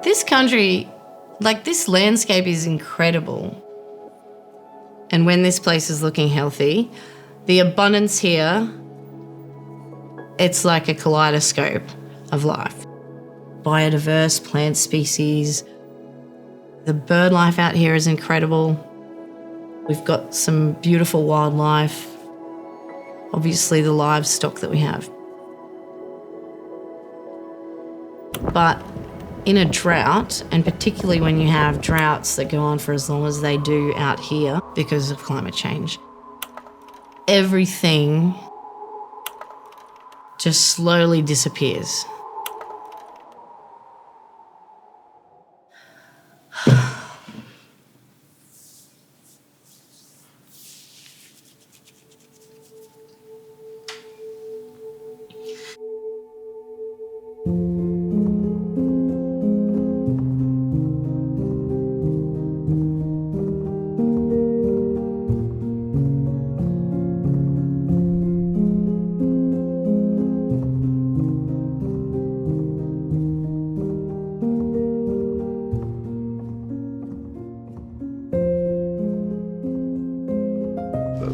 This country, this landscape is incredible. And when this place is looking healthy, the abundance here, it's like a kaleidoscope of life. Biodiverse plant species. The bird life out here is incredible. We've got some beautiful wildlife. Obviously the livestock that we have. But in a drought, and particularly when you have droughts that go on for as long as they do out here because of climate change, everything just slowly disappears.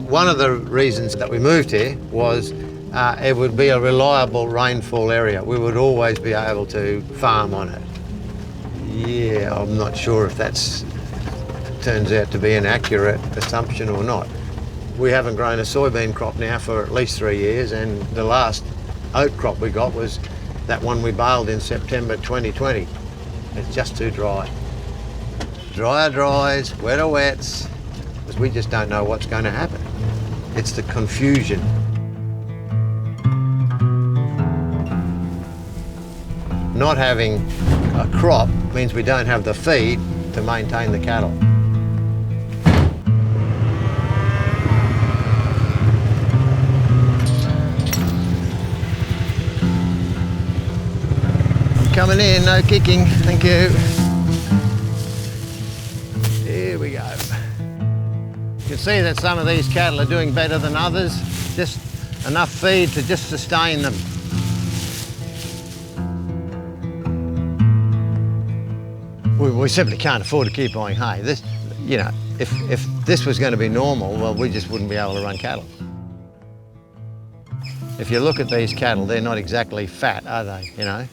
One of the reasons that we moved here was it would be a reliable rainfall area. We would always be able to farm on it. Yeah, I'm not sure if that's turns out to be an accurate assumption or not. We haven't grown a soybean crop now for at least 3 years, and the last oat crop we got was that one we baled in September 2020. It's just too dry. Drier dries, wetter wets, because we just don't know what's going to happen. It's the confusion. Not having a crop means we don't have the feed to maintain the cattle. Coming in, no kicking, thank you. Here we go. You can see that some of these cattle are doing better than others, just enough feed to just sustain them. We simply can't afford to keep buying hay. This, if this was going to be normal, well, we just wouldn't be able to run cattle. If you look at these cattle, they're not exactly fat, are they,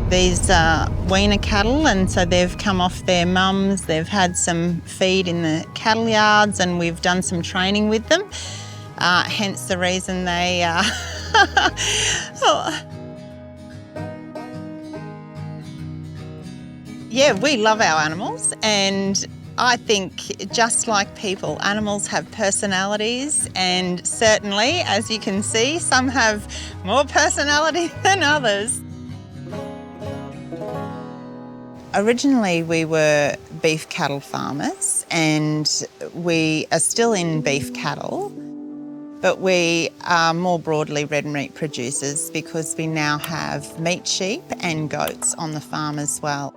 These are weaner cattle, and so they've come off their mums. They've had some feed in the cattle yards, and we've done some training with them. Hence the reason they Yeah, we love our animals, and I think just like people, animals have personalities, and certainly, as you can see, some have more personality than others. Originally, we were beef cattle farmers, and we are still in beef cattle, but we are more broadly red meat producers because we now have meat sheep and goats on the farm as well.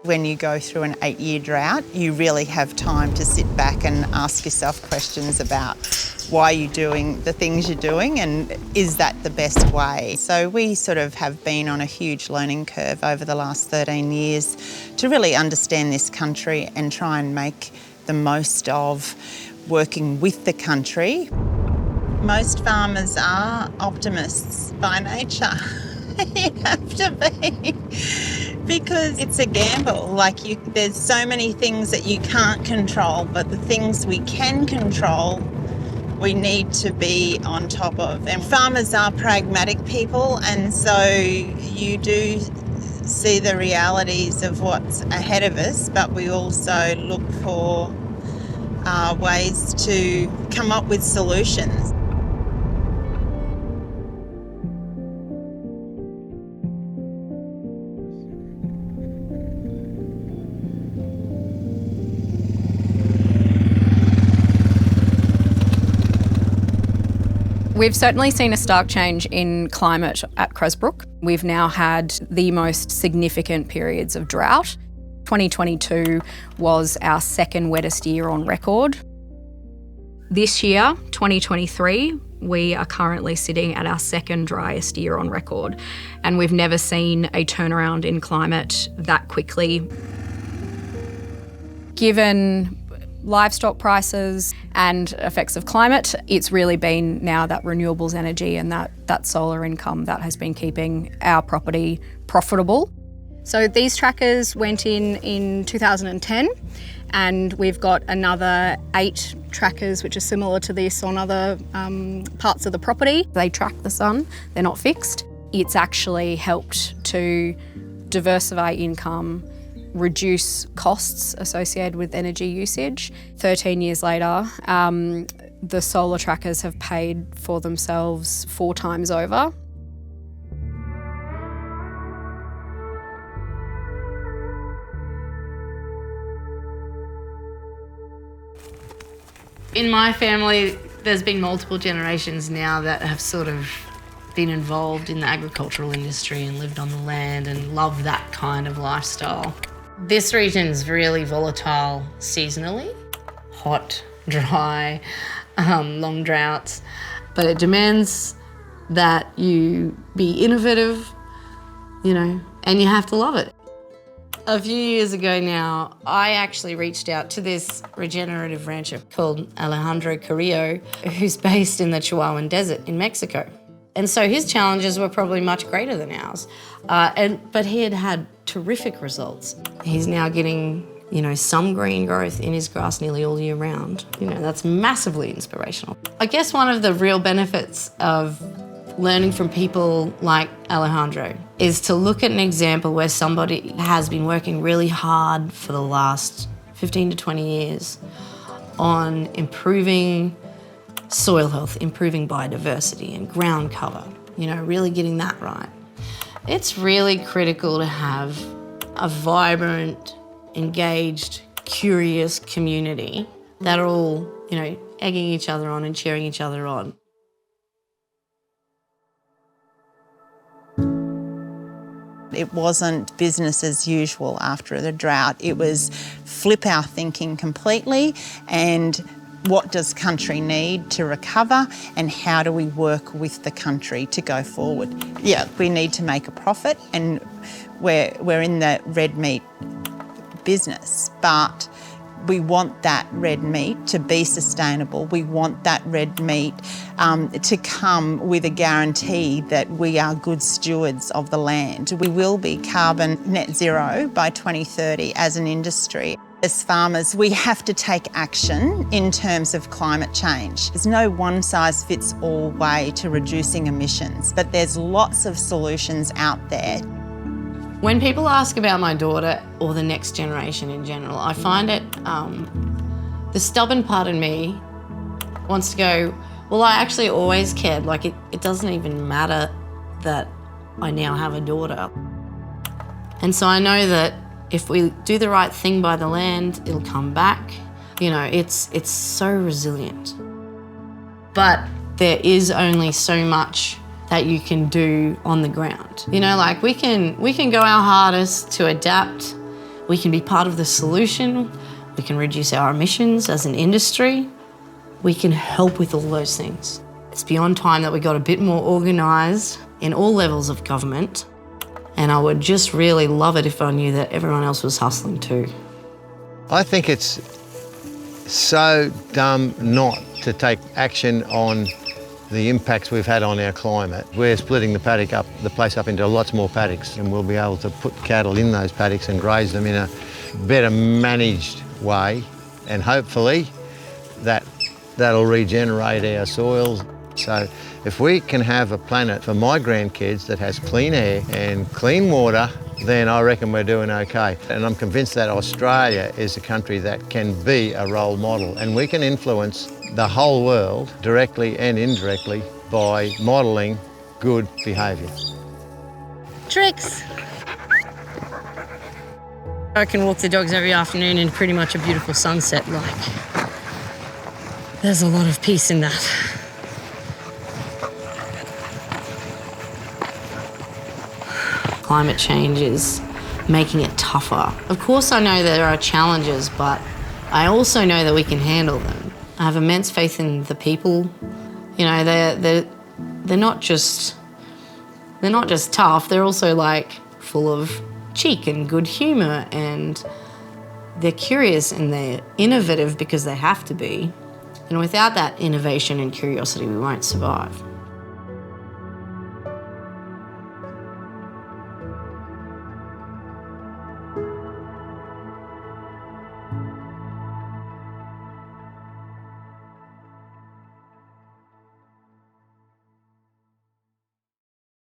When you go through an 8-year drought, you really have time to sit back and ask yourself questions about why you're doing the things you're doing and is that the best way. So we sort of have been on a huge learning curve over the last 13 years to really understand this country and try and make the most of working with the country. Most farmers are optimists by nature. You have to be, because it's a gamble. There's so many things that you can't control, but the things we can control, we need to be on top of. And farmers are pragmatic people, and so you do see the realities of what's ahead of us, but we also look for ways to come up with solutions. We've certainly seen a stark change in climate at Cresbrook. We've now had the most significant periods of drought. 2022 was our second wettest year on record. This year, 2023, we are currently sitting at our second driest year on record, and we've never seen a turnaround in climate that quickly. Given livestock prices and effects of climate, it's really been now that renewables energy and that solar income that has been keeping our property profitable. So these trackers went in 2010, and we've got another 8 trackers which are similar to this on other parts of the property. They track the sun, they're not fixed. It's actually helped to diversify income, reduce costs associated with energy usage. 13 years later, the solar trackers have paid for themselves 4 times over. In my family, there's been multiple generations now that have sort of been involved in the agricultural industry and lived on the land and love that kind of lifestyle. This region's really volatile seasonally, hot, dry, long droughts, but it demands that you be innovative, and you have to love it. A few years ago now, I actually reached out to this regenerative rancher called Alejandro Carrillo, who's based in the Chihuahuan Desert in Mexico. And so his challenges were probably much greater than ours. But he had terrific results. He's now getting, some green growth in his grass nearly all year round. That's massively inspirational. I guess one of the real benefits of learning from people like Alejandro is to look at an example where somebody has been working really hard for the last 15 to 20 years on improving soil health, improving biodiversity and ground cover, really getting that right. It's really critical to have a vibrant, engaged, curious community that are all, egging each other on and cheering each other on. It wasn't business as usual after the drought. It was flip our thinking completely and what does country need to recover and how do we work with the country to go forward. Yeah, we need to make a profit and we're in the red meat business, but we want that red meat to be sustainable. We want that red meat to come with a guarantee that we are good stewards of the land. We will be carbon net zero by 2030 as an industry. As farmers, we have to take action in terms of climate change. There's no one-size-fits-all way to reducing emissions, but there's lots of solutions out there. When people ask about my daughter or the next generation in general, I find it, the stubborn part in me wants to go, well, I actually always cared. Like, it doesn't even matter that I now have a daughter. And so I know that if we do the right thing by the land, it'll come back. It's so resilient. But there is only so much that you can do on the ground. We can go our hardest to adapt. We can be part of the solution. We can reduce our emissions as an industry. We can help with all those things. It's beyond time that we got a bit more organised in all levels of government. And I would just really love it if I knew that everyone else was hustling too. I think it's so dumb not to take action on the impacts we've had on our climate. We're splitting the place up into lots more paddocks, and we'll be able to put cattle in those paddocks and graze them in a better managed way, and hopefully that'll regenerate our soils. So if we can have a planet for my grandkids that has clean air and clean water, then I reckon we're doing okay. And I'm convinced that Australia is a country that can be a role model, and we can influence the whole world directly and indirectly by modelling good behaviour. Tricks! I can walk the dogs every afternoon in pretty much a beautiful sunset. There's a lot of peace in that. Climate change is making it tougher. Of course I know there are challenges, but I also know that we can handle them. I have immense faith in the people. You know, they're not just tough. They're also like full of cheek and good humour, and they're curious and they're innovative because they have to be. And without that innovation and curiosity, we won't survive.